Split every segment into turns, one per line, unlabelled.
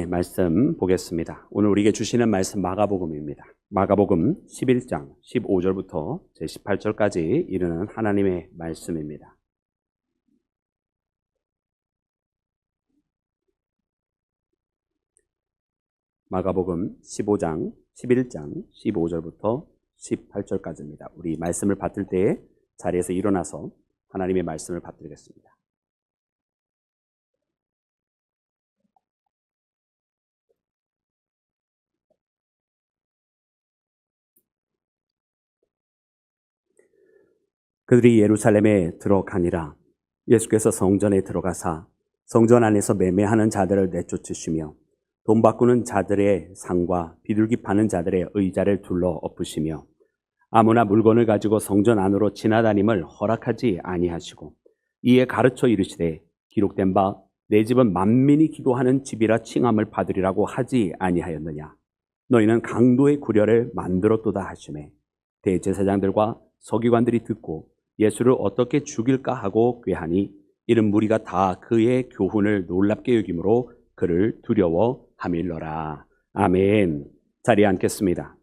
말씀 보겠습니다. 오늘 우리에게 주시는 말씀 마가복음입니다. 마가복음 11장 15절부터 제18절까지 이르는 하나님의 말씀입니다. 마가복음 11장 15절부터 18절까지입니다. 우리 말씀을 받들 때에 자리에서 일어나서 하나님의 말씀을 받들겠습니다. 그들이 예루살렘에 들어가니라. 예수께서 성전에 들어가사 성전 안에서 매매하는 자들을 내쫓으시며 돈 바꾸는 자들의 상과 비둘기 파는 자들의 의자를 둘러 엎으시며 아무나 물건을 가지고 성전 안으로 지나다님을 허락하지 아니하시고 이에 가르쳐 이르시되 기록된 바 내 집은 만민이 기도하는 집이라 칭함을 받으리라고 하지 아니하였느냐. 너희는 강도의 구려를 만들었도다 하시매 대제사장들과 서기관들이 듣고 예수를 어떻게 죽일까 하고 꾀하니 이른 무리가 다 그의 교훈을 놀랍게 여김으로 그를 두려워하밀러라. 아멘. 자리에 앉겠습니다.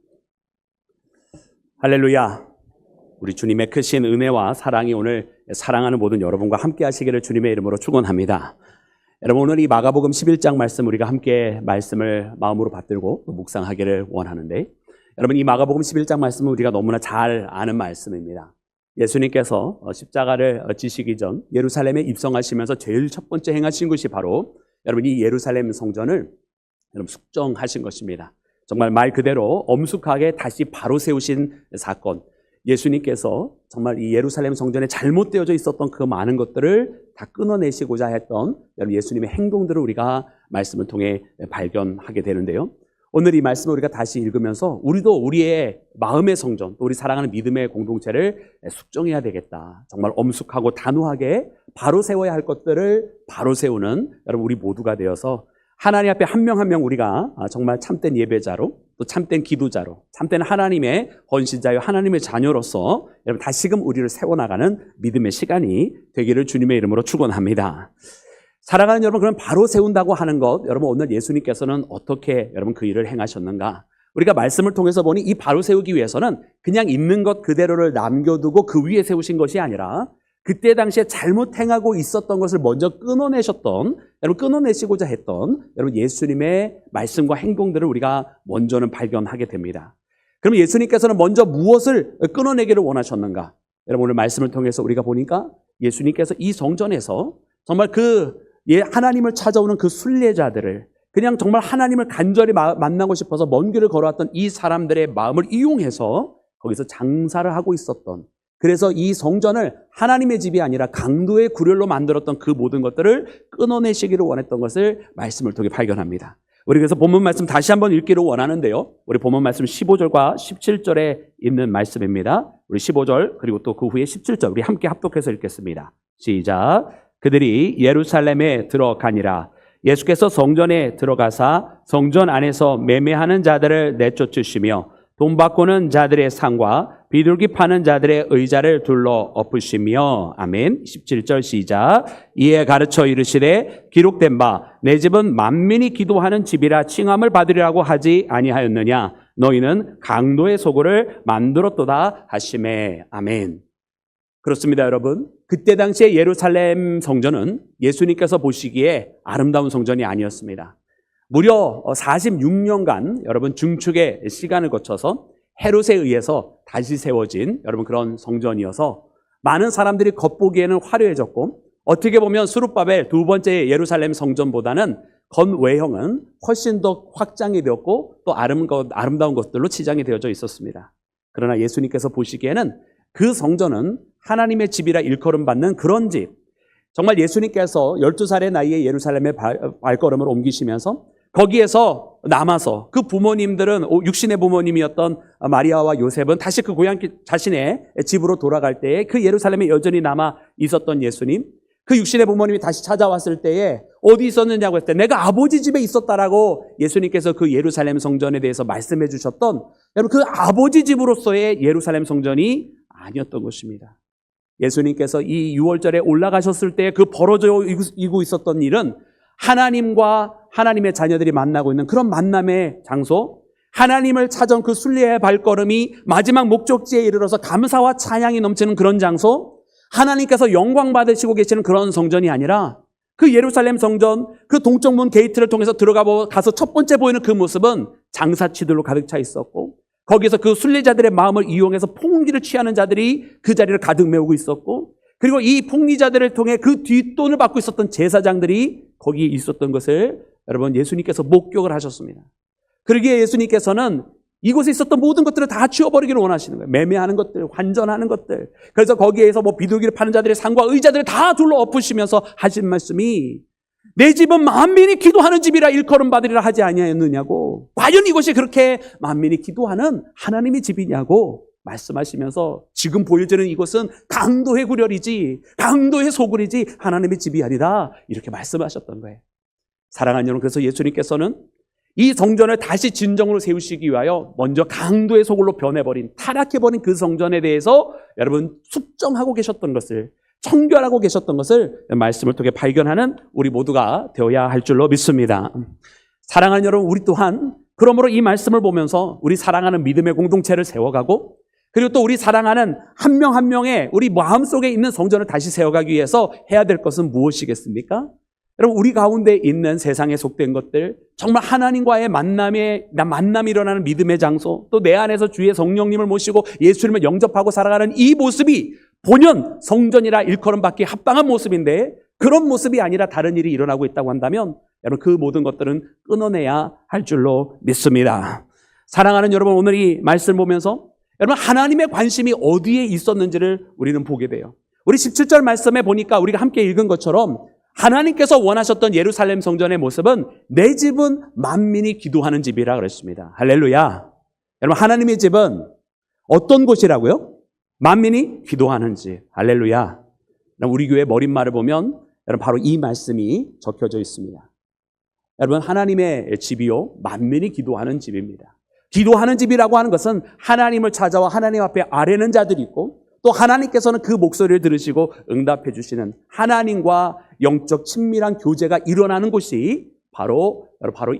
할렐루야. 우리 주님의 크신 은혜와 사랑이 오늘 사랑하는 모든 여러분과 함께 하시기를 주님의 이름으로 축원합니다. 여러분, 오늘 이 마가복음 11장 말씀 우리가 함께 말씀을 마음으로 받들고 묵상하기를 원하는데, 여러분, 이 마가복음 11장 말씀은 우리가 너무나 잘 아는 말씀입니다. 예수님께서 십자가를 지시기 전 예루살렘에 입성하시면서 제일 첫 번째 행하신 것이 바로 여러분 이 예루살렘 성전을 여러분 숙정하신 것입니다. 정말 말 그대로 엄숙하게 다시 바로 세우신 사건. 예수님께서 정말 이 예루살렘 성전에 잘못되어져 있었던 그 많은 것들을 다 끊어내시고자 했던 여러분 예수님의 행동들을 우리가 말씀을 통해 발견하게 되는데요. 오늘 이 말씀을 우리가 다시 읽으면서 우리도 우리의 마음의 성전, 또 우리 사랑하는 믿음의 공동체를 숙정해야 되겠다. 정말 엄숙하고 단호하게 바로 세워야 할 것들을 바로 세우는 여러분 우리 모두가 되어서 하나님 앞에 한 명 한 명 우리가 정말 참된 예배자로 또 참된 기도자로 참된 하나님의 헌신자요 하나님의 자녀로서 여러분 다시금 우리를 세워나가는 믿음의 시간이 되기를 주님의 이름으로 축원합니다. 사랑하는 여러분, 그럼 바로 세운다고 하는 것, 여러분 오늘 예수님께서는 어떻게 여러분 그 일을 행하셨는가? 우리가 말씀을 통해서 보니 이 바로 세우기 위해서는 그냥 있는 것 그대로를 남겨두고 그 위에 세우신 것이 아니라 그때 당시에 잘못 행하고 있었던 것을 먼저 끊어내셨던, 여러분 끊어내시고자 했던 여러분 예수님의 말씀과 행동들을 우리가 먼저는 발견하게 됩니다. 그럼 예수님께서는 먼저 무엇을 끊어내기를 원하셨는가? 여러분 오늘 말씀을 통해서 우리가 보니까 예수님께서 이 성전에서 정말 하나님을 찾아오는 그 순례자들을 그냥 정말 하나님을 간절히 만나고 싶어서 먼 길을 걸어왔던 이 사람들의 마음을 이용해서 거기서 장사를 하고 있었던, 그래서 이 성전을 하나님의 집이 아니라 강도의 구렬로 만들었던 그 모든 것들을 끊어내시기를 원했던 것을 말씀을 통해 발견합니다. 우리 그래서 본문 말씀 다시 한번 읽기를 원하는데요. 우리 본문 말씀 15절과 17절에 있는 말씀입니다. 우리 15절 그리고 또 그 후에 17절 우리 함께 합독해서 읽겠습니다. 시작. 그들이 예루살렘에 들어가니라. 예수께서 성전에 들어가사 성전 안에서 매매하는 자들을 내쫓으시며 돈 바꾸는 자들의 상과 비둘기 파는 자들의 의자를 둘러 엎으시며 아멘. 17절 시작. 이에 가르쳐 이르시되 기록된 바 내 집은 만민이 기도하는 집이라 칭함을 받으리라고 하지 아니하였느냐. 너희는 강도의 소굴을 만들었도다 하시매. 아멘. 그렇습니다, 여러분. 그때 당시에 예루살렘 성전은 예수님께서 보시기에 아름다운 성전이 아니었습니다. 무려 46년간 여러분 중축의 시간을 거쳐서 헤롯에 의해서 다시 세워진 여러분 그런 성전이어서 많은 사람들이 겉보기에는 화려해졌고 어떻게 보면 수룹바벨 두 번째 예루살렘 성전보다는 건외형은 훨씬 더 확장이 되었고 또 아름다운 것들로 치장이 되어져 있었습니다. 그러나 예수님께서 보시기에는 그 성전은 하나님의 집이라 일컬음받는 그런 집, 정말 예수님께서 12살의 나이에 예루살렘에 발걸음을 옮기시면서 거기에서 남아서 그 부모님들은 육신의 부모님이었던 마리아와 요셉은 다시 그 고향 자신의 집으로 돌아갈 때에 그 예루살렘에 여전히 남아 있었던 예수님, 그 육신의 부모님이 다시 찾아왔을 때에 어디 있었느냐고 했을 때 내가 아버지 집에 있었다라고 예수님께서 그 예루살렘 성전에 대해서 말씀해 주셨던 여러분 그 아버지 집으로서의 예루살렘 성전이 아니었던 것입니다. 예수님께서 이 6월절에 올라가셨을 때 그 벌어지고 있었던 일은 하나님과 하나님의 자녀들이 만나고 있는 그런 만남의 장소, 하나님을 찾아온 그 순례의 발걸음이 마지막 목적지에 이르러서 감사와 찬양이 넘치는 그런 장소, 하나님께서 영광 받으시고 계시는 그런 성전이 아니라 그 예루살렘 성전, 그 동쪽 문 게이트를 통해서 가서 첫 번째 보이는 그 모습은 장사치들로 가득 차 있었고, 거기에서 그 순례자들의 마음을 이용해서 폭리를 취하는 자들이 그 자리를 가득 메우고 있었고, 그리고 이 폭리자들을 통해 그 뒷돈을 받고 있었던 제사장들이 거기에 있었던 것을 여러분 예수님께서 목격을 하셨습니다. 그러기에 예수님께서는 이곳에 있었던 모든 것들을 다 치워버리기를 원하시는 거예요. 매매하는 것들, 환전하는 것들. 그래서 거기에서 비둘기를 파는 자들의 상과 의자들을 다 둘러 엎으시면서 하신 말씀이 내 집은 만민이 기도하는 집이라 일컬음 받으리라 하지 아니하였느냐고. 과연 이것이 그렇게 만민이 기도하는 하나님의 집이냐고 말씀하시면서 지금 보여지는 이곳은 강도의 구렬이지, 강도의 소굴이지 하나님의 집이 아니라 이렇게 말씀하셨던 거예요. 사랑하는 여러분, 그래서 예수님께서는 이 성전을 다시 진정으로 세우시기 위하여 먼저 강도의 소굴로 변해버린, 타락해버린 그 성전에 대해서 여러분 숙정하고 계셨던 것을, 청결하고 계셨던 것을 말씀을 통해 발견하는 우리 모두가 되어야 할 줄로 믿습니다. 사랑하는 여러분, 우리 또한 그러므로 이 말씀을 보면서 우리 사랑하는 믿음의 공동체를 세워가고, 그리고 또 우리 사랑하는 한 명 한 명의 우리 마음속에 있는 성전을 다시 세워가기 위해서 해야 될 것은 무엇이겠습니까? 여러분, 우리 가운데 있는 세상에 속된 것들, 정말 하나님과의 만남이 일어나는 믿음의 장소, 또 내 안에서 주의 성령님을 모시고 예수님을 영접하고 살아가는 이 모습이 본연 성전이라 일컬음 받기 합당한 모습인데, 그런 모습이 아니라 다른 일이 일어나고 있다고 한다면 여러분 그 모든 것들은 끊어내야 할 줄로 믿습니다. 사랑하는 여러분, 오늘 이 말씀을 보면서 여러분 하나님의 관심이 어디에 있었는지를 우리는 보게 돼요. 우리 17절 말씀에 보니까 우리가 함께 읽은 것처럼 하나님께서 원하셨던 예루살렘 성전의 모습은 내 집은 만민이 기도하는 집이라 그랬습니다. 할렐루야. 여러분, 하나님의 집은 어떤 곳이라고요? 만민이 기도하는 집. 할렐루야. 우리 교회 머릿말을 보면 여러분 바로 이 말씀이 적혀져 있습니다. 여러분, 하나님의 집이요, 만민이 기도하는 집입니다. 기도하는 집이라고 하는 것은 하나님을 찾아와 하나님 앞에 아뢰는 자들이 있고, 또 하나님께서는 그 목소리를 들으시고 응답해 주시는 하나님과 영적 친밀한 교제가 일어나는 곳이 바로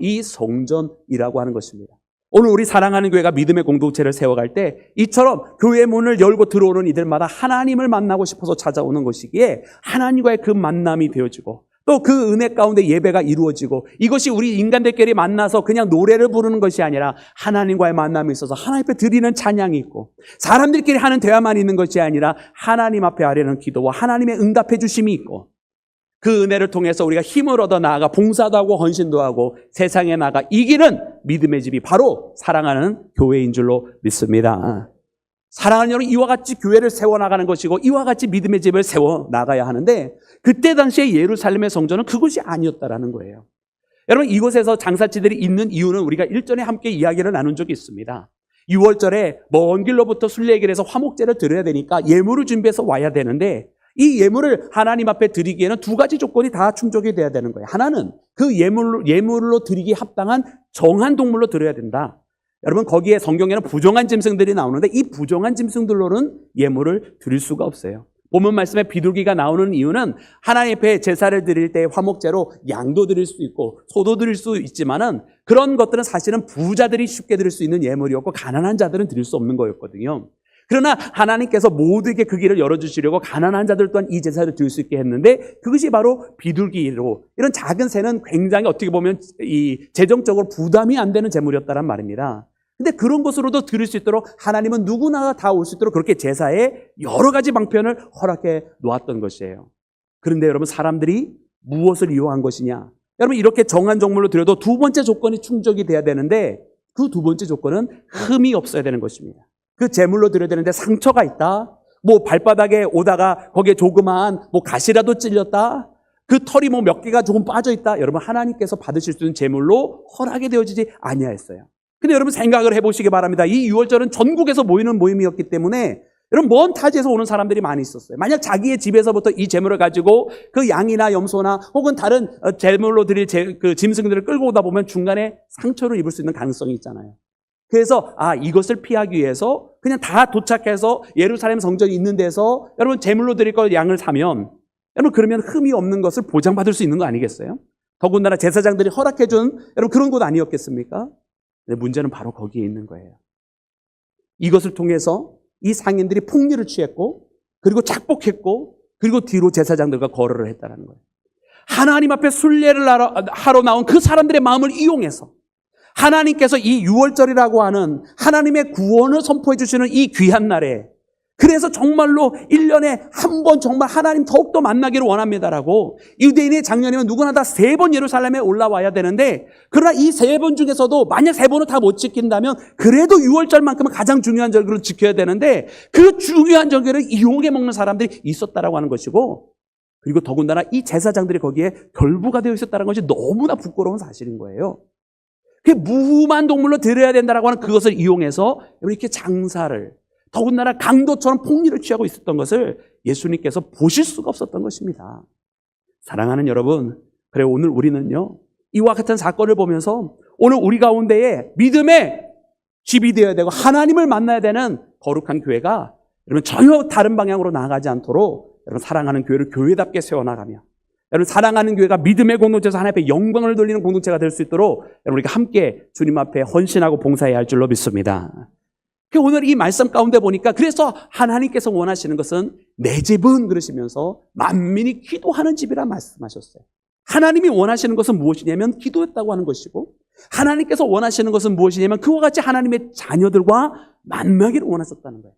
이 성전이라고 하는 것입니다. 오늘 우리 사랑하는 교회가 믿음의 공동체를 세워갈 때 이처럼 교회 문을 열고 들어오는 이들마다 하나님을 만나고 싶어서 찾아오는 것이기에 하나님과의 그 만남이 되어지고, 또 그 은혜 가운데 예배가 이루어지고, 이것이 우리 인간들끼리 만나서 그냥 노래를 부르는 것이 아니라 하나님과의 만남이 있어서 하나님 앞에 드리는 찬양이 있고, 사람들끼리 하는 대화만 있는 것이 아니라 하나님 앞에 아뢰는 기도와 하나님의 응답해 주심이 있고, 그 은혜를 통해서 우리가 힘을 얻어 나아가 봉사도 하고 헌신도 하고 세상에 나가 이기는 믿음의 집이 바로 사랑하는 교회인 줄로 믿습니다. 사랑하는 여러분, 이와 같이 교회를 세워나가는 것이고 이와 같이 믿음의 집을 세워나가야 하는데, 그때 당시에 예루살렘의 성전은 그것이 아니었다라는 거예요. 여러분, 이곳에서 장사치들이 있는 이유는 우리가 일전에 함께 이야기를 나눈 적이 있습니다. 6월절에 먼 길로부터 순례길에서 화목제를 드려야 되니까 예물을 준비해서 와야 되는데, 이 예물을 하나님 앞에 드리기에는 두 가지 조건이 다 충족이 돼야 되는 거예요. 하나는 그 예물로 드리기 합당한 정한 동물로 드려야 된다. 여러분, 거기에 성경에는 부정한 짐승들이 나오는데 이 부정한 짐승들로는 예물을 드릴 수가 없어요. 본문 말씀에 비둘기가 나오는 이유는 하나님 앞에 제사를 드릴 때 화목제로 양도 드릴 수 있고 소도 드릴 수 있지만은 그런 것들은 사실은 부자들이 쉽게 드릴 수 있는 예물이었고 가난한 자들은 드릴 수 없는 거였거든요. 그러나 하나님께서 모두에게 그 길을 열어주시려고 가난한 자들 또한 이 제사를 드릴 수 있게 했는데, 그것이 바로 비둘기로, 이런 작은 새는 굉장히 어떻게 보면 이 재정적으로 부담이 안 되는 제물이었다란 말입니다. 근데 그런 것으로도 드릴 수 있도록 하나님은 누구나 다 올 수 있도록 그렇게 제사에 여러 가지 방편을 허락해 놓았던 것이에요. 그런데 여러분, 사람들이 무엇을 이용한 것이냐? 여러분, 이렇게 정한 종물로 드려도 두 번째 조건이 충족이 돼야 되는데, 그 두 번째 조건은 흠이 없어야 되는 것입니다. 그 제물로 드려야 되는데 상처가 있다, 발바닥에 오다가 거기에 조그마한 가시라도 찔렸다, 그 털이 몇 개가 조금 빠져 있다, 여러분 하나님께서 받으실 수 있는 제물로 허락이 되어지지 아니하였어요. 근데 여러분 생각을 해보시기 바랍니다. 이 6월절은 전국에서 모이는 모임이었기 때문에 여러분 먼 타지에서 오는 사람들이 많이 있었어요. 만약 자기의 집에서부터 이 제물을 가지고 그 양이나 염소나 혹은 다른 제물로 드릴 그 짐승들을 끌고 오다 보면 중간에 상처를 입을 수 있는 가능성이 있잖아요. 그래서 이것을 피하기 위해서 그냥 다 도착해서 예루살렘 성전이 있는 데서 여러분 제물로 드릴 걸 양을 사면 여러분 그러면 흠이 없는 것을 보장받을 수 있는 거 아니겠어요? 더군다나 제사장들이 허락해준 여러분 그런 곳 아니었겠습니까? 근데 문제는 바로 거기에 있는 거예요. 이것을 통해서 이 상인들이 폭리를 취했고 그리고 착복했고 그리고 뒤로 제사장들과 거래를 했다는 거예요. 하나님 앞에 순례를 하러 나온 그 사람들의 마음을 이용해서 하나님께서 이 유월절이라고 하는 하나님의 구원을 선포해 주시는 이 귀한 날에 그래서 정말로 1년에 한 번 정말 하나님 더욱더 만나기를 원합니다라고 유대인의 작년이면 누구나 다 3번 예루살렘에 올라와야 되는데 그러나 이 3번 중에서도 만약 3번을 다 못 지킨다면 그래도 유월절만큼은 가장 중요한 절기를 지켜야 되는데 그 중요한 절기를 이용해 먹는 사람들이 있었다라고 하는 것이고 그리고 더군다나 이 제사장들이 거기에 결부가 되어 있었다는 것이 너무나 부끄러운 사실인 거예요. 그 무만 동물로 드려야 된다라고 하는 그것을 이용해서 이렇게 장사를 더군다나 강도처럼 폭리를 취하고 있었던 것을 예수님께서 보실 수가 없었던 것입니다. 사랑하는 여러분, 그래 오늘 우리는요 이와 같은 사건을 보면서 오늘 우리 가운데에 믿음의 집이 되어야 되고 하나님을 만나야 되는 거룩한 교회가 여러분 전혀 다른 방향으로 나아가지 않도록 여러분 사랑하는 교회를 교회답게 세워나가며 여러분 사랑하는 교회가 믿음의 공동체에서 하나님 앞에 영광을 돌리는 공동체가 될 수 있도록 여러분 우리가 함께 주님 앞에 헌신하고 봉사해야 할 줄로 믿습니다. 오늘 이 말씀 가운데 보니까 그래서 하나님께서 원하시는 것은 내 집은 그러시면서 만민이 기도하는 집이라 말씀하셨어요. 하나님이 원하시는 것은 무엇이냐면 기도했다고 하는 것이고 하나님께서 원하시는 것은 무엇이냐면 그와 같이 하나님의 자녀들과 만나기를 원하셨다는 거예요.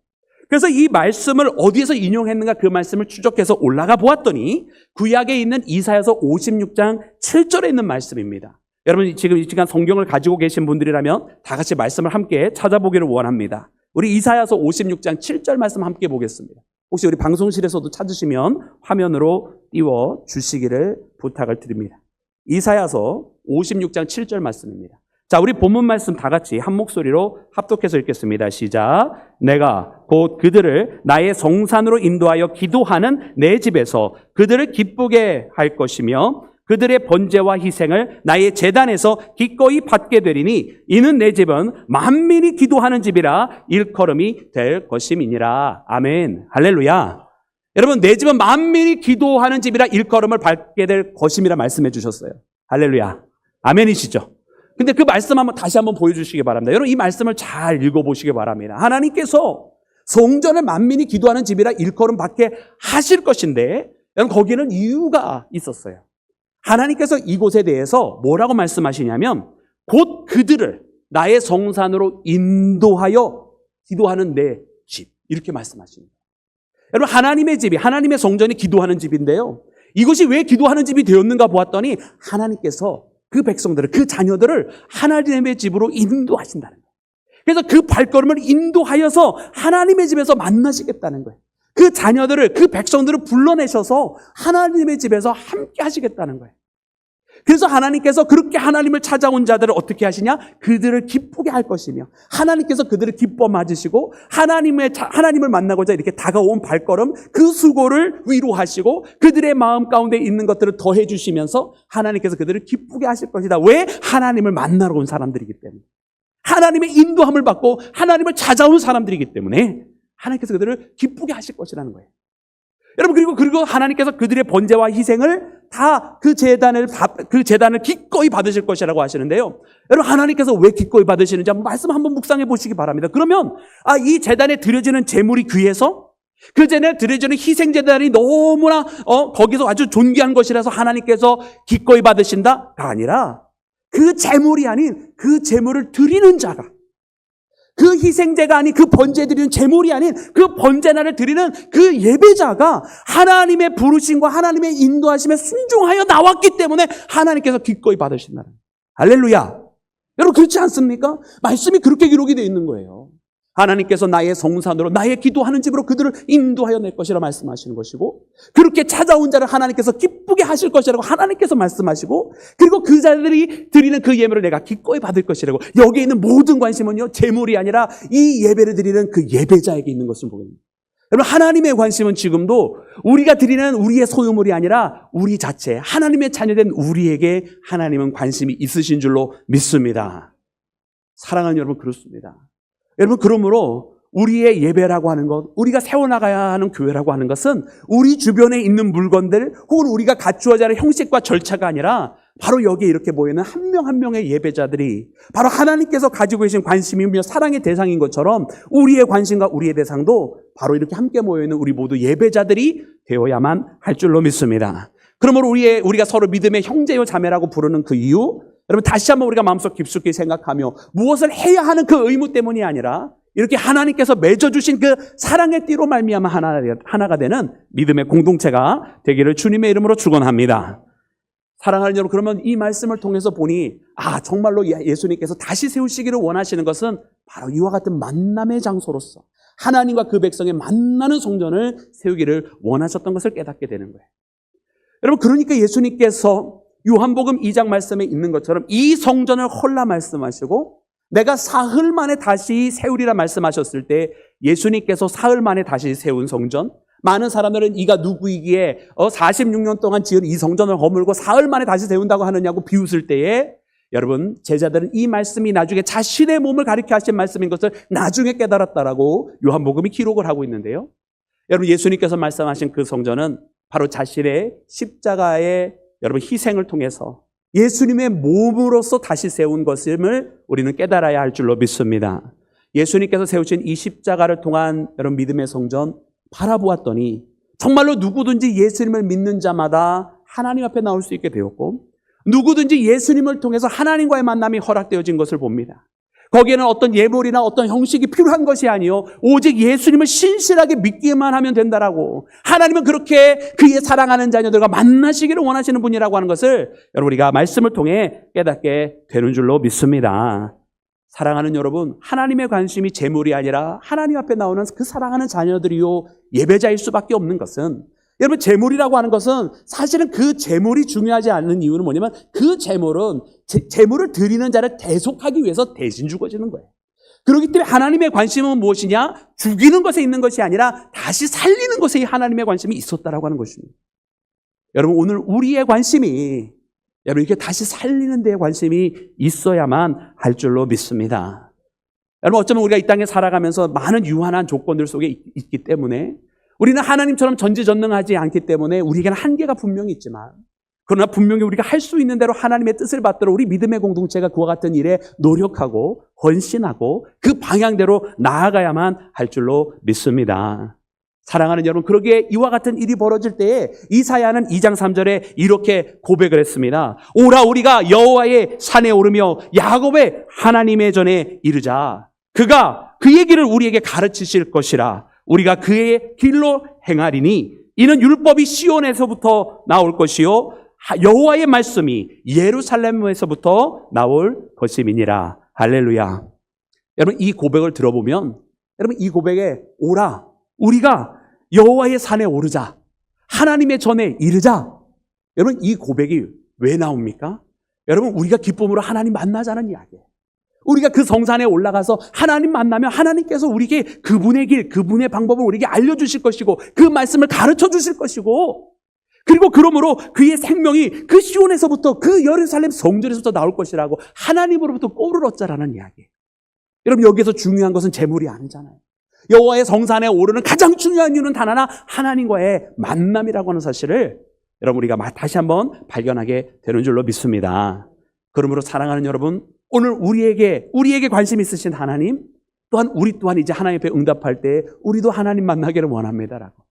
그래서 이 말씀을 어디에서 인용했는가 그 말씀을 추적해서 올라가 보았더니 구약에 있는 이사야서 56장 7절에 있는 말씀입니다. 여러분 지금 이 시간 성경을 가지고 계신 분들이라면 다 같이 말씀을 함께 찾아보기를 원합니다. 우리 이사야서 56장 7절 말씀 함께 보겠습니다. 혹시 우리 방송실에서도 찾으시면 화면으로 띄워 주시기를 부탁을 드립니다. 이사야서 56장 7절 말씀입니다. 자, 우리 본문 말씀 다 같이 한 목소리로 합독해서 읽겠습니다. 시작. 내가 곧 그들을 나의 성산으로 인도하여 기도하는 내 집에서 그들을 기쁘게 할 것이며 그들의 번제와 희생을 나의 제단에서 기꺼이 받게 되리니 이는 내 집은 만민이 기도하는 집이라 일컬음이 될 것임이니라. 아멘. 할렐루야. 여러분 내 집은 만민이 기도하는 집이라 일컬음을 받게 될 것임이라 말씀해 주셨어요. 할렐루야. 아멘이시죠? 근데 그 말씀 다시 한번 보여주시기 바랍니다. 여러분 이 말씀을 잘 읽어보시기 바랍니다. 하나님께서 성전을 만민이 기도하는 집이라 일컬음 받게 하실 것인데 여러분 거기에는 이유가 있었어요. 하나님께서 이곳에 대해서 뭐라고 말씀하시냐면 곧 그들을 나의 성산으로 인도하여 기도하는 내 집 이렇게 말씀하십니다. 여러분 하나님의 집이 하나님의 성전이 기도하는 집인데요. 이것이 왜 기도하는 집이 되었는가 보았더니 하나님께서 그 백성들을 그 자녀들을 하나님의 집으로 인도하신다는 거예요. 그래서 그 발걸음을 인도하여서 하나님의 집에서 만나시겠다는 거예요. 그 자녀들을 그 백성들을 불러내셔서 하나님의 집에서 함께 하시겠다는 거예요. 그래서 하나님께서 그렇게 하나님을 찾아온 자들을 어떻게 하시냐? 그들을 기쁘게 할 것이며 하나님께서 그들을 기뻐 맞으시고 하나님을 만나고자 이렇게 다가온 발걸음 그 수고를 위로하시고 그들의 마음 가운데 있는 것들을 더해 주시면서 하나님께서 그들을 기쁘게 하실 것이다. 왜? 하나님을 만나러 온 사람들이기 때문에 하나님의 인도함을 받고 하나님을 찾아온 사람들이기 때문에 하나님께서 그들을 기쁘게 하실 것이라는 거예요. 여러분 그리고 하나님께서 그들의 번제와 희생을 다 그 제단을 기꺼이 받으실 것이라고 하시는데요. 여러분 하나님께서 왜 기꺼이 받으시는지 말씀 한번 묵상해 보시기 바랍니다. 그러면 이 제단에 드려지는 제물이 귀해서 그 제단에 드려지는 희생 제단이 너무나 거기서 아주 존귀한 것이라서 하나님께서 기꺼이 받으신다가 아니라 그 제물이 아닌 그 제물을 드리는 자가 그 희생제가 아닌 그 번제 드리는 제물이 아닌 그 번제나를 드리는 그 예배자가 하나님의 부르심과 하나님의 인도하심에 순종하여 나왔기 때문에 하나님께서 기꺼이 받으신다는 거예요. 할렐루야. 여러분 그렇지 않습니까? 말씀이 그렇게 기록이 되어 있는 거예요. 하나님께서 나의 성산으로 나의 기도하는 집으로 그들을 인도하여 낼 것이라 말씀하시는 것이고 그렇게 찾아온 자를 하나님께서 기쁘게 하실 것이라고 하나님께서 말씀하시고 그리고 그 자들이 드리는 그 예물을 내가 기꺼이 받을 것이라고 여기에 있는 모든 관심은요 제물이 아니라 이 예배를 드리는 그 예배자에게 있는 것을 보게 됩니다. 여러분 하나님의 관심은 지금도 우리가 드리는 우리의 소유물이 아니라 우리 자체 하나님의 자녀된 우리에게 하나님은 관심이 있으신 줄로 믿습니다. 사랑하는 여러분 그렇습니다. 여러분 그러므로 우리의 예배라고 하는 것, 우리가 세워나가야 하는 교회라고 하는 것은 우리 주변에 있는 물건들 혹은 우리가 갖추어야 하는 형식과 절차가 아니라 바로 여기에 이렇게 모이는 한 명 한 명의 예배자들이 바로 하나님께서 가지고 계신 관심이며 사랑의 대상인 것처럼 우리의 관심과 우리의 대상도 바로 이렇게 함께 모여있는 우리 모두 예배자들이 되어야만 할 줄로 믿습니다. 그러므로 우리가 서로 믿음의 형제요 자매라고 부르는 그 이유, 여러분 다시 한번 우리가 마음속 깊숙이 생각하며 무엇을 해야 하는 그 의무 때문이 아니라 이렇게 하나님께서 맺어주신 그 사랑의 띠로 말미암아 하나가 되는 믿음의 공동체가 되기를 주님의 이름으로 축원합니다. 사랑하는 여러분, 그러면 이 말씀을 통해서 보니 정말로 예수님께서 다시 세우시기를 원하시는 것은 바로 이와 같은 만남의 장소로서 하나님과 그 백성의 만나는 성전을 세우기를 원하셨던 것을 깨닫게 되는 거예요. 여러분, 그러니까 예수님께서 요한복음 2장 말씀에 있는 것처럼 이 성전을 헐라 말씀하시고 내가 사흘 만에 다시 세우리라 말씀하셨을 때 예수님께서 사흘 만에 다시 세운 성전, 많은 사람들은 이가 누구이기에 46년 동안 지은 이 성전을 허물고 사흘 만에 다시 세운다고 하느냐고 비웃을 때에 여러분, 제자들은 이 말씀이 나중에 자신의 몸을 가리켜 하신 말씀인 것을 나중에 깨달았다라고 요한복음이 기록을 하고 있는데요. 여러분, 예수님께서 말씀하신 그 성전은 바로 자신의 십자가의 여러분 희생을 통해서 예수님의 몸으로서 다시 세운 것임을 우리는 깨달아야 할 줄로 믿습니다. 예수님께서 세우신 이 십자가를 통한 여러분 믿음의 성전 바라보았더니 정말로 누구든지 예수님을 믿는 자마다 하나님 앞에 나올 수 있게 되었고 누구든지 예수님을 통해서 하나님과의 만남이 허락되어진 것을 봅니다. 거기에는 어떤 예물이나 어떤 형식이 필요한 것이 아니요 오직 예수님을 신실하게 믿기만 하면 된다라고, 하나님은 그렇게 그의 사랑하는 자녀들과 만나시기를 원하시는 분이라고 하는 것을 여러분 우리가 말씀을 통해 깨닫게 되는 줄로 믿습니다. 사랑하는 여러분, 하나님의 관심이 재물이 아니라 하나님 앞에 나오는 그 사랑하는 자녀들이요 예배자일 수밖에 없는 것은, 여러분 재물이라고 하는 것은 사실은 그 재물이 중요하지 않는 이유는 뭐냐면 그 재물은 재물을 드리는 자를 대속하기 위해서 대신 죽어지는 거예요. 그렇기 때문에 하나님의 관심은 무엇이냐? 죽이는 것에 있는 것이 아니라 다시 살리는 것에 하나님의 관심이 있었다라고 하는 것입니다. 여러분, 오늘 우리의 관심이 여러분 이렇게 다시 살리는 데에 관심이 있어야만 할 줄로 믿습니다. 여러분, 어쩌면 우리가 이 땅에 살아가면서 많은 유한한 조건들 속에 있기 때문에 우리는 하나님처럼 전지전능하지 않기 때문에 우리에게는 한계가 분명히 있지만, 그러나 분명히 우리가 할 수 있는 대로 하나님의 뜻을 받들어 우리 믿음의 공동체가 그와 같은 일에 노력하고 헌신하고 그 방향대로 나아가야만 할 줄로 믿습니다. 사랑하는 여러분, 그러기에 이와 같은 일이 벌어질 때에 이사야는 2장 3절에 이렇게 고백을 했습니다. 오라, 우리가 여호와의 산에 오르며 야곱의 하나님의 전에 이르자. 그가 그의 길을 우리에게 가르치실 것이라. 우리가 그의 길로 행하리니 이는 율법이 시온에서부터 나올 것이요 여호와의 말씀이 예루살렘에서부터 나올 것임이니라. 할렐루야. 여러분, 이 고백을 들어보면 여러분 이 고백에 오라, 우리가 여호와의 산에 오르자, 하나님의 전에 이르자. 여러분, 이 고백이 왜 나옵니까? 여러분, 우리가 기쁨으로 하나님 만나자는 이야기예요. 우리가 그 성산에 올라가서 하나님 만나면 하나님께서 우리에게 그분의 길, 그분의 방법을 우리에게 알려주실 것이고 그 말씀을 가르쳐 주실 것이고, 그리고 그러므로 그의 생명이 그 시온에서부터 그 예루살렘 성전에서부터 나올 것이라고 하나님으로부터 꼴을 얻자라는 이야기예요. 여러분, 여기서 중요한 것은 재물이 아니잖아요. 여호와의 성산에 오르는 가장 중요한 이유는 단 하나, 하나님과의 만남이라고 하는 사실을 여러분 우리가 다시 한번 발견하게 되는 줄로 믿습니다. 그러므로 사랑하는 여러분, 오늘 우리에게 관심 있으신 하나님, 또한 우리 또한 이제 하나님 앞에 응답할 때 우리도 하나님 만나기를 원합니다라고.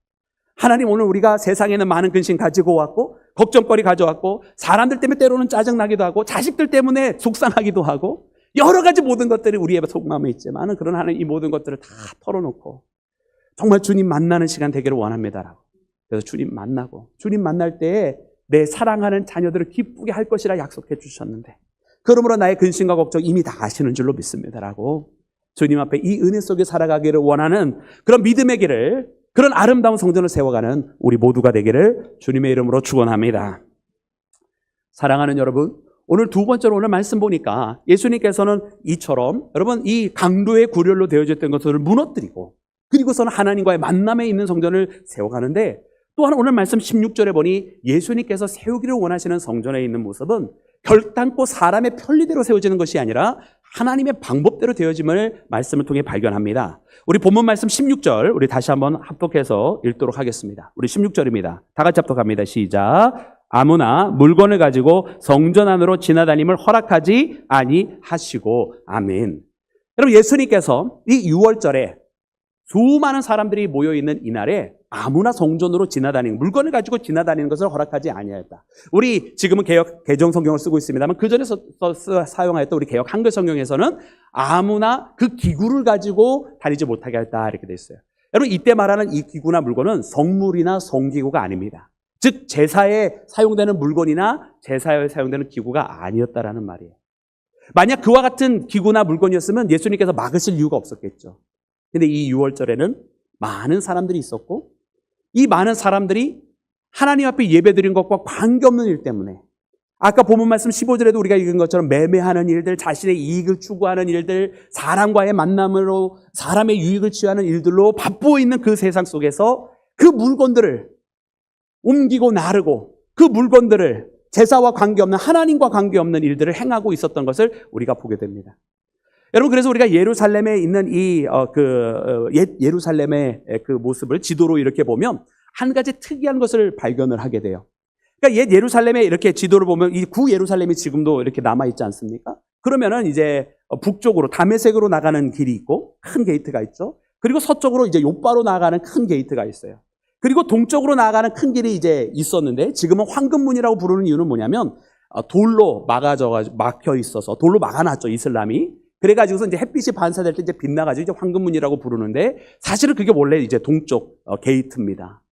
하나님, 오늘 우리가 세상에는 많은 근심 가지고 왔고 걱정거리 가져왔고 사람들 때문에 때로는 짜증나기도 하고 자식들 때문에 속상하기도 하고 여러 가지 모든 것들이 우리의 속마음에 있지만, 그러나 하나님 이 모든 것들을 다 털어놓고 정말 주님 만나는 시간 되기를 원합니다라고. 그래서 주님 만나고 주님 만날 때에 내 사랑하는 자녀들을 기쁘게 할 것이라 약속해 주셨는데, 그러므로 나의 근심과 걱정 이미 다 아시는 줄로 믿습니다라고 주님 앞에 이 은혜 속에 살아가기를 원하는 그런 믿음의 길을, 그런 아름다운 성전을 세워가는 우리 모두가 되기를 주님의 이름으로 축원합니다. 사랑하는 여러분, 오늘 두 번째로 오늘 말씀 보니까 예수님께서는 이처럼 여러분 이 강도의 구렬로 되어졌던 것을 무너뜨리고 그리고서는 하나님과의 만남에 있는 성전을 세워가는데, 또한 오늘 말씀 16절에 보니 예수님께서 세우기를 원하시는 성전에 있는 모습은 결단코 사람의 편리대로 세워지는 것이 아니라 하나님의 방법대로 되어짐을 말씀을 통해 발견합니다. 우리 본문 말씀 16절 우리 다시 한번 합독해서 읽도록 하겠습니다. 우리 16절입니다. 다 같이 합독합니다. 시작. 아무나 물건을 가지고 성전 안으로 지나다님을 허락하지 아니하시고. 아멘. 여러분, 예수님께서 이 6월절에 수많은 사람들이 모여있는 이날에 아무나 성전으로 지나다니는, 물건을 가지고 지나다니는 것을 허락하지 아니하였다. 우리 지금은 개정 성경을 쓰고 있습니다만 그 전에 사용하였던 우리 개역 한글 성경에서는 아무나 그 기구를 가지고 다니지 못하게 했다, 이렇게 돼 있어요. 여러분, 이때 말하는 이 기구나 물건은 성물이나 성기구가 아닙니다. 즉 제사에 사용되는 물건이나 제사에 사용되는 기구가 아니었다라는 말이에요. 만약 그와 같은 기구나 물건이었으면 예수님께서 막으실 이유가 없었겠죠. 근데 이 6월절에는 많은 사람들이 있었고, 이 많은 사람들이 하나님 앞에 예배드린 것과 관계없는 일 때문에, 아까 본문 말씀 15절에도 우리가 읽은 것처럼 매매하는 일들, 자신의 이익을 추구하는 일들, 사람과의 만남으로 사람의 유익을 취하는 일들로 바쁘어 있는 그 세상 속에서 그 물건들을 옮기고 나르고, 그 물건들을 제사와 관계없는, 하나님과 관계없는 일들을 행하고 있었던 것을 우리가 보게 됩니다. 여러분, 그래서 우리가 예루살렘에 있는 옛 예루살렘의 그 모습을 지도로 이렇게 보면 한 가지 특이한 것을 발견을 하게 돼요. 그러니까 옛 예루살렘에 이렇게 지도를 보면 이 구 예루살렘이 지금도 이렇게 남아있지 않습니까? 그러면은 이제 북쪽으로 다메섹으로 나가는 길이 있고 큰 게이트가 있죠. 그리고 서쪽으로 이제 요바로 나가는 큰 게이트가 있어요. 그리고 동쪽으로 나가는 큰 길이 이제 있었는데 지금은 황금문이라고 부르는 이유는 뭐냐면 돌로 막혀 있어서, 돌로 막아놨죠, 이슬람이. 그래가지고서 이제 햇빛이 반사될 때 이제 빛나가지고 이제 황금문이라고 부르는데, 사실은 그게 원래 이제 동쪽 게이트입니다.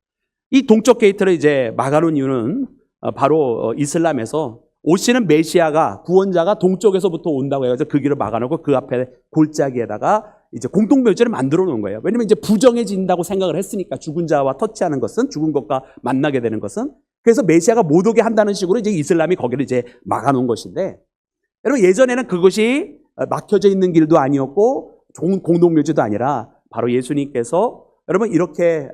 이 동쪽 게이트를 이제 막아놓은 이유는 바로 이슬람에서 오시는 메시아가, 구원자가 동쪽에서부터 온다고 해가지고 그 길을 막아놓고 그 앞에 골짜기에다가 이제 공동묘지를 만들어 놓은 거예요. 왜냐면 이제 부정해진다고 생각을 했으니까, 죽은 자와 터치하는 것은, 죽은 것과 만나게 되는 것은. 그래서 메시아가 못 오게 한다는 식으로 이제 이슬람이 거기를 이제 막아놓은 것인데, 여러분, 예전에는 그것이 막혀져 있는 길도 아니었고 공동묘지도 아니라 바로 예수님께서 여러분 이렇게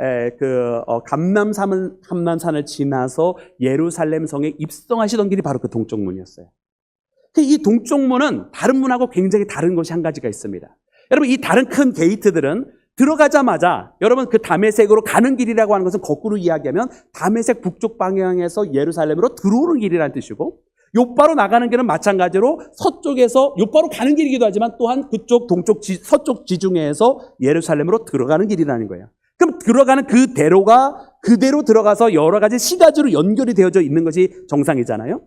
감람산을 지나서 예루살렘 성에 입성하시던 길이 바로 그 동쪽문이었어요. 이 동쪽문은 다른 문하고 굉장히 다른 것이 한 가지가 있습니다. 여러분, 이 다른 큰 게이트들은 들어가자마자, 여러분 그 다메섹으로 가는 길이라고 하는 것은 거꾸로 이야기하면 다메섹 북쪽 방향에서 예루살렘으로 들어오는 길이라는 뜻이고, 요바로 나가는 길은 마찬가지로 서쪽에서 요바로 가는 길이기도 하지만 또한 그쪽 서쪽 지중해에서 예루살렘으로 들어가는 길이라는 거예요. 그럼 들어가는 그 대로가 그대로 들어가서 여러 가지 시가지로 연결이 되어져 있는 것이 정상이잖아요.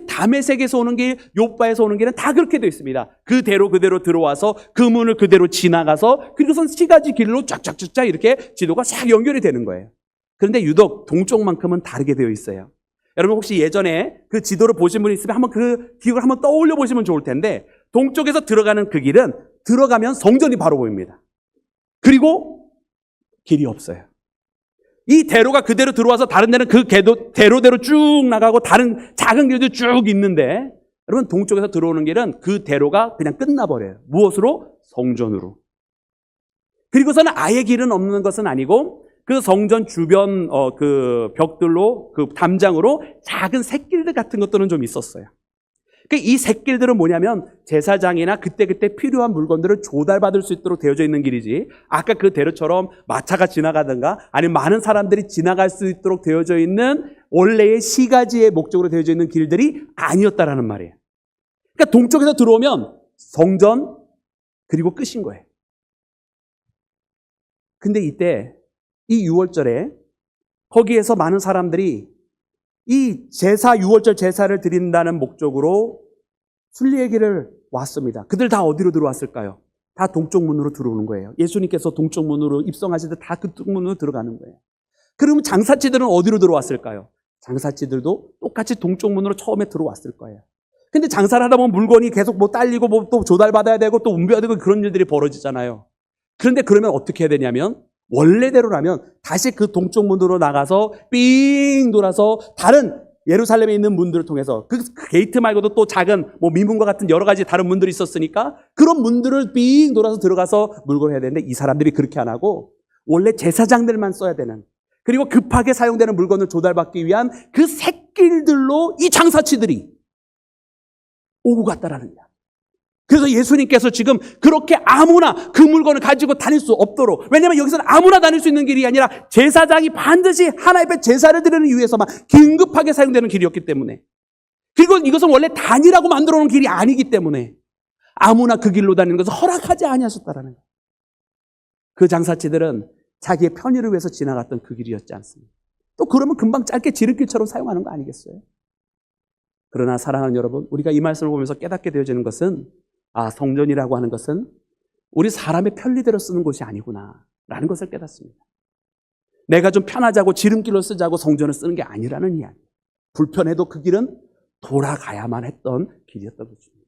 다메섹에서 오는 길, 요바에서 오는 길은 다 그렇게 되어 있습니다. 그대로 들어와서 그 문을 그대로 지나가서, 그리고선 시가지 길로 쫙쫙쫙 이렇게 지도가 싹 연결이 되는 거예요. 그런데 유독 동쪽만큼은 다르게 되어 있어요. 여러분, 혹시 예전에 그 지도를 보신 분이 있으면 한번 그 기억을 한번 떠올려 보시면 좋을 텐데, 동쪽에서 들어가는 그 길은 들어가면 성전이 바로 보입니다. 그리고 길이 없어요. 이 대로가 그대로 들어와서 다른 데는 그 대로대로 쭉 나가고 다른 작은 길도 쭉 있는데, 여러분 동쪽에서 들어오는 길은 그 대로가 그냥 끝나버려요. 무엇으로? 성전으로. 그리고서는 아예 길은 없는 것은 아니고 그 성전 주변 그 벽들로, 그 담장으로 작은 샛길들 같은 것들은 좀 있었어요. 이 샛길들은 뭐냐면 제사장이나 그때그때 필요한 물건들을 조달받을 수 있도록 되어져 있는 길이지, 아까 그 대로처럼 마차가 지나가든가 아니면 많은 사람들이 지나갈 수 있도록 되어져 있는 원래의 시가지의 목적으로 되어져 있는 길들이 아니었다라는 말이에요. 그러니까 동쪽에서 들어오면 성전, 그리고 끝인 거예요. 근데 이때 이 6월절에 거기에서 많은 사람들이 이 제사, 6월절 제사를 드린다는 목적으로 순리의 길을 왔습니다. 그들 다 어디로 들어왔을까요? 다 동쪽 문으로 들어오는 거예요. 예수님께서 동쪽 문으로 입성하실 때 다 그쪽 문으로 들어가는 거예요. 그러면 장사치들은 어디로 들어왔을까요? 장사치들도 똑같이 동쪽 문으로 처음에 들어왔을 거예요. 근데 장사를 하다 보면 물건이 계속 뭐 딸리고 뭐 또 조달받아야 되고 또 옮겨야 되고 그런 일들이 벌어지잖아요. 그런데 그러면 어떻게 해야 되냐면, 원래대로라면 다시 그 동쪽 문으로 나가서 삥 돌아서 다른 예루살렘에 있는 문들을 통해서, 그 게이트 말고도 또 작은 뭐 미문과 같은 여러 가지 다른 문들이 있었으니까 그런 문들을 삥 돌아서 들어가서 물건을 해야 되는데, 이 사람들이 그렇게 안 하고 원래 제사장들만 써야 되는, 그리고 급하게 사용되는 물건을 조달받기 위한 그 샛길들로 이 장사치들이 오고 갔다라는 거야. 그래서 예수님께서 지금 그렇게 아무나 그 물건을 가지고 다닐 수 없도록, 왜냐하면 여기서는 아무나 다닐 수 있는 길이 아니라 제사장이 반드시 하나님 앞에 제사를 드리는 이유에서만 긴급하게 사용되는 길이었기 때문에, 그리고 이것은 원래 단이라고 만들어 놓은 길이 아니기 때문에 아무나 그 길로 다니는 것을 허락하지 아니하셨다라는 거예요. 그 장사치들은 자기의 편의를 위해서 지나갔던 그 길이었지 않습니까? 또 그러면 금방 짧게 지름길처럼 사용하는 거 아니겠어요? 그러나 사랑하는 여러분, 우리가 이 말씀을 보면서 깨닫게 되어지는 것은, 성전이라고 하는 것은 우리 사람의 편리대로 쓰는 곳이 아니구나 라는 것을 깨닫습니다. 내가 좀 편하자고 지름길로 쓰자고 성전을 쓰는 게 아니라는 이야기. 불편해도 그 길은 돌아가야만 했던 길이었던 것입니다.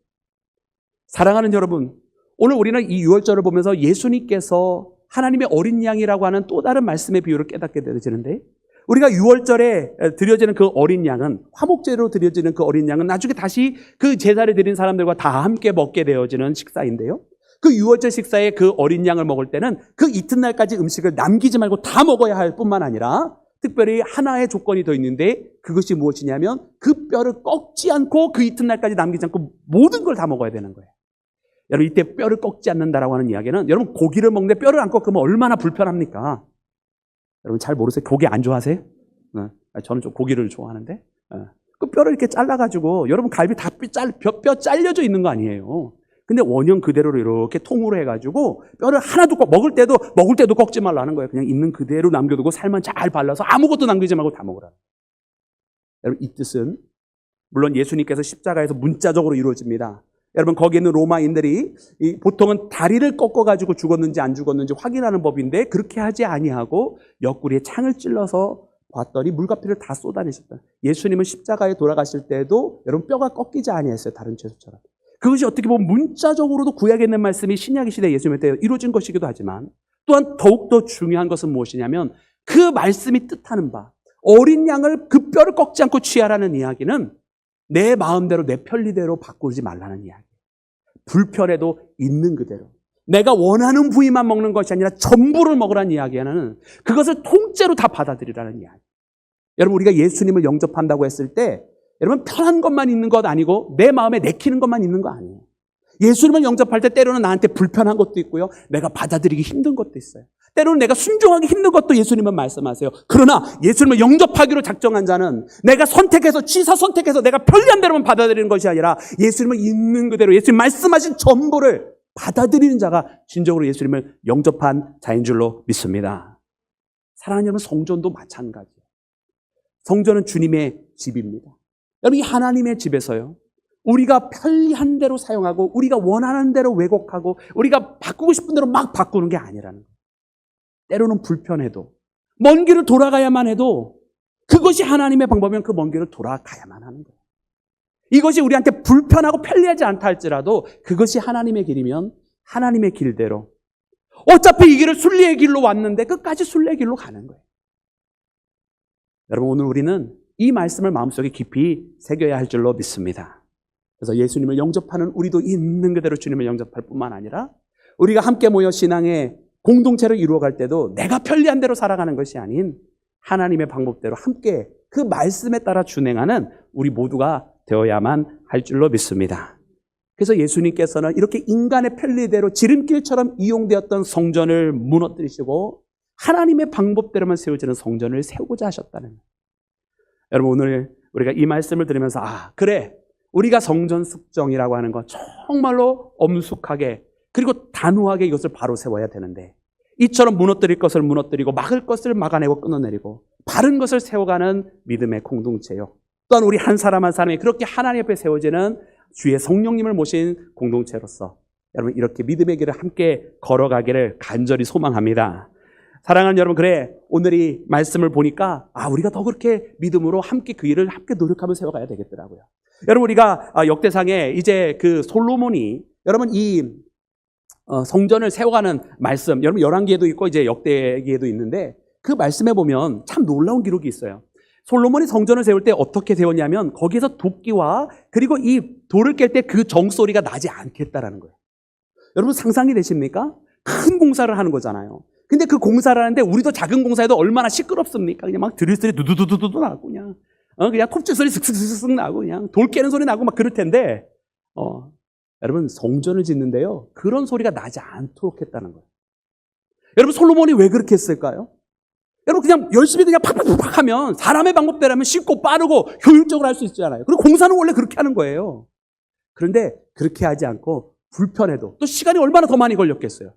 사랑하는 여러분, 오늘 우리는 이 유월절을 보면서 예수님께서 하나님의 어린 양이라고 하는 또 다른 말씀의 비유를 깨닫게 되어지는데, 우리가 유월절에 드려지는 그 어린 양은, 화목제로 드려지는 그 어린 양은 나중에 다시 그 제사를 드린 사람들과 다 함께 먹게 되어지는 식사인데요, 그 유월절 식사에 그 어린 양을 먹을 때는 그 이튿날까지 음식을 남기지 말고 다 먹어야 할 뿐만 아니라 특별히 하나의 조건이 더 있는데, 그것이 무엇이냐면 그 뼈를 꺾지 않고 그 이튿날까지 남기지 않고 모든 걸 다 먹어야 되는 거예요. 여러분, 이때 뼈를 꺾지 않는다라고 하는 이야기는, 여러분 고기를 먹는데 뼈를 안 꺾으면 얼마나 불편합니까? 여러분 잘 모르세요? 고기 안 좋아하세요? 저는 좀 고기를 좋아하는데, 그 뼈를 이렇게 잘라가지고 여러분 갈비 다 뼈 잘려져 있는 거 아니에요? 근데 원형 그대로 이렇게 통으로 해가지고 뼈를 하나도 먹을 때도 꺾지 말라는 거예요. 그냥 있는 그대로 남겨두고 살만 잘 발라서 아무것도 남기지 말고 다 먹으라. 여러분, 이 뜻은 물론 예수님께서 십자가에서 문자적으로 이루어집니다. 여러분, 거기 있는 로마인들이 보통은 다리를 꺾어가지고 죽었는지 안 죽었는지 확인하는 법인데, 그렇게 하지 아니하고 옆구리에 창을 찔러서 봤더니 물과 피를 다 쏟아내셨다. 예수님은 십자가에 돌아가실 때도 여러분 뼈가 꺾이지 아니했어요. 다른 채소처럼. 그것이 어떻게 보면 문자적으로도 구약에 있는 말씀이 신약의 시대 예수님의 때 이루어진 것이기도 하지만, 또한 더욱더 중요한 것은 무엇이냐면, 그 말씀이 뜻하는 바, 어린 양을 그 뼈를 꺾지 않고 취하라는 이야기는 내 마음대로 내 편리대로 바꾸지 말라는 이야기. 불편해도 있는 그대로 내가 원하는 부위만 먹는 것이 아니라 전부를 먹으라는 이야기는, 그것을 통째로 다 받아들이라는 이야기. 여러분, 우리가 예수님을 영접한다고 했을 때 여러분 편한 것만 있는 것 아니고 내 마음에 내키는 것만 있는 거 아니에요. 예수님을 영접할 때 때로는 나한테 불편한 것도 있고요, 내가 받아들이기 힘든 것도 있어요. 때로는 내가 순종하기 힘든 것도 예수님은 말씀하세요. 그러나 예수님을 영접하기로 작정한 자는 내가 취사 선택해서 내가 편리한 대로만 받아들이는 것이 아니라 예수님을 있는 그대로 예수님 말씀하신 전부를 받아들이는 자가 진정으로 예수님을 영접한 자인 줄로 믿습니다. 사랑하는 여러분, 성전도 마찬가지예요. 성전은 주님의 집입니다. 여러분, 이 하나님의 집에서요, 우리가 편리한 대로 사용하고 우리가 원하는 대로 왜곡하고 우리가 바꾸고 싶은 대로 막 바꾸는 게 아니라는 거예요. 때로는 불편해도 먼 길을 돌아가야만 해도 그것이 하나님의 방법이면 그 먼 길을 돌아가야만 하는 거예요. 이것이 우리한테 불편하고 편리하지 않다 할지라도 그것이 하나님의 길이면 하나님의 길대로, 어차피 이 길을 순리의 길로 왔는데 끝까지 순리의 길로 가는 거예요. 여러분, 오늘 우리는 이 말씀을 마음속에 깊이 새겨야 할 줄로 믿습니다. 그래서 예수님을 영접하는 우리도 있는 그대로 주님을 영접할 뿐만 아니라, 우리가 함께 모여 신앙의 공동체를 이루어갈 때도 내가 편리한 대로 살아가는 것이 아닌 하나님의 방법대로 함께 그 말씀에 따라 준행하는 우리 모두가 되어야만 할 줄로 믿습니다. 그래서 예수님께서는 이렇게 인간의 편리대로 지름길처럼 이용되었던 성전을 무너뜨리시고 하나님의 방법대로만 세워지는 성전을 세우고자 하셨다는 거예요. 여러분, 오늘 우리가 이 말씀을 들으면서 그래, 우리가 성전 숙정이라고 하는 건 정말로 엄숙하게 그리고 단호하게 이것을 바로 세워야 되는데, 이처럼 무너뜨릴 것을 무너뜨리고 막을 것을 막아내고 끊어내리고 바른 것을 세워가는 믿음의 공동체요, 또한 우리 한 사람 한 사람이 그렇게 하나님 앞에 세워지는 주의 성령님을 모신 공동체로서 여러분 이렇게 믿음의 길을 함께 걸어가기를 간절히 소망합니다. 사랑하는 여러분, 그래, 오늘 이 말씀을 보니까 우리가 더 그렇게 믿음으로 함께 그 일을 함께 노력하며 세워가야 되겠더라고요. 여러분, 우리가 역대상에 이제 그 솔로몬이 여러분 이 성전을 세워가는 말씀, 여러분 열왕기에도 있고 이제 역대기에도 있는데, 그 말씀에 보면 참 놀라운 기록이 있어요. 솔로몬이 성전을 세울 때 어떻게 세웠냐면, 거기에서 도끼와 그리고 이 돌을 깰 때 그 정소리가 나지 않겠다라는 거예요. 여러분 상상이 되십니까? 큰 공사를 하는 거잖아요. 근데 그 공사를 하는데 우리도 작은 공사에도 얼마나 시끄럽습니까? 그냥 막 드릴 소리 두두두두두 나고 그냥 톱질 소리 슥슥슥슥 나고 그냥 돌 깨는 소리 나고 막 그럴 텐데 여러분 성전을 짓는데요, 그런 소리가 나지 않도록 했다는 거예요. 여러분 솔로몬이 왜 그렇게 했을까요? 여러분 그냥 열심히 그냥 팍팍팍 하면 사람의 방법대로면 쉽고 빠르고 효율적으로 할 수 있잖아요. 그리고 공사는 원래 그렇게 하는 거예요. 그런데 그렇게 하지 않고 불편해도, 또 시간이 얼마나 더 많이 걸렸겠어요.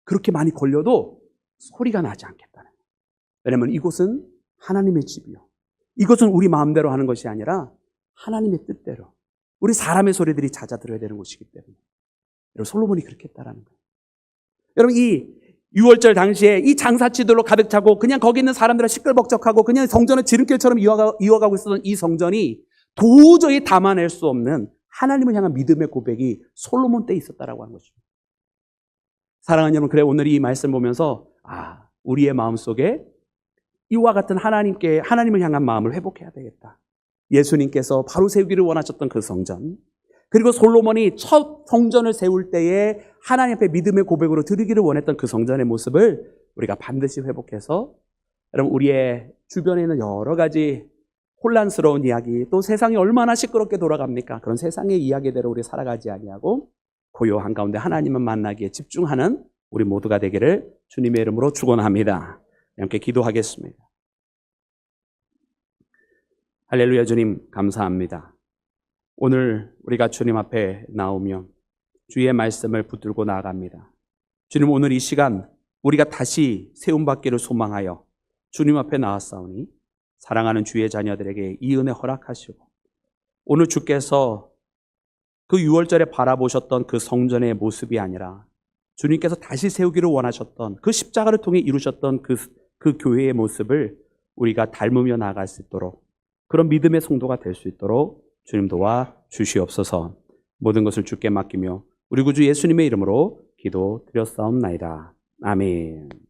그렇게 많이 걸려도 소리가 나지 않겠다는 거예요. 왜냐하면 이곳은 하나님의 집이요, 이것은 우리 마음대로 하는 것이 아니라 하나님의 뜻대로 우리 사람의 소리들이 잦아들어야 되는 곳이기 때문에 여러분 솔로몬이 그렇게 했다라는 거예요. 여러분 이 6월절 당시에 이 장사치들로 가득 차고 그냥 거기 있는 사람들은 시끌벅적하고 그냥 성전을 지름길처럼 이어가고 있었던 이 성전이 도저히 담아낼 수 없는 하나님을 향한 믿음의 고백이 솔로몬 때 있었다라고 하는 것입니다. 사랑하는 여러분, 그래 오늘 이 말씀 보면서 우리의 마음속에 이와 같은 하나님을 향한 마음을 회복해야 되겠다. 예수님께서 바로 세우기를 원하셨던 그 성전, 그리고 솔로몬이 첫 성전을 세울 때에 하나님 앞에 믿음의 고백으로 드리기를 원했던 그 성전의 모습을 우리가 반드시 회복해서, 여러분 우리의 주변에 있는 여러 가지 혼란스러운 이야기, 또 세상이 얼마나 시끄럽게 돌아갑니까? 그런 세상의 이야기대로 우리 살아가지 아니하고 고요한 가운데 하나님을 만나기에 집중하는 우리 모두가 되기를 주님의 이름으로 축원합니다. 함께 기도하겠습니다. 할렐루야. 주님 감사합니다. 오늘 우리가 주님 앞에 나오며 주의 말씀을 붙들고 나아갑니다. 주님, 오늘 이 시간 우리가 다시 세움받기를 소망하여 주님 앞에 나왔사오니 사랑하는 주의 자녀들에게 이 은혜 허락하시고, 오늘 주께서 그 6월절에 바라보셨던 그 성전의 모습이 아니라 주님께서 다시 세우기를 원하셨던 그 십자가를 통해 이루셨던 그 교회의 모습을 우리가 닮으며 나아갈 수 있도록, 그런 믿음의 성도가 될 수 있도록 주님 도와 주시옵소서. 모든 것을 주께 맡기며 우리 구주 예수님의 이름으로 기도드렸사옵나이다. 아멘.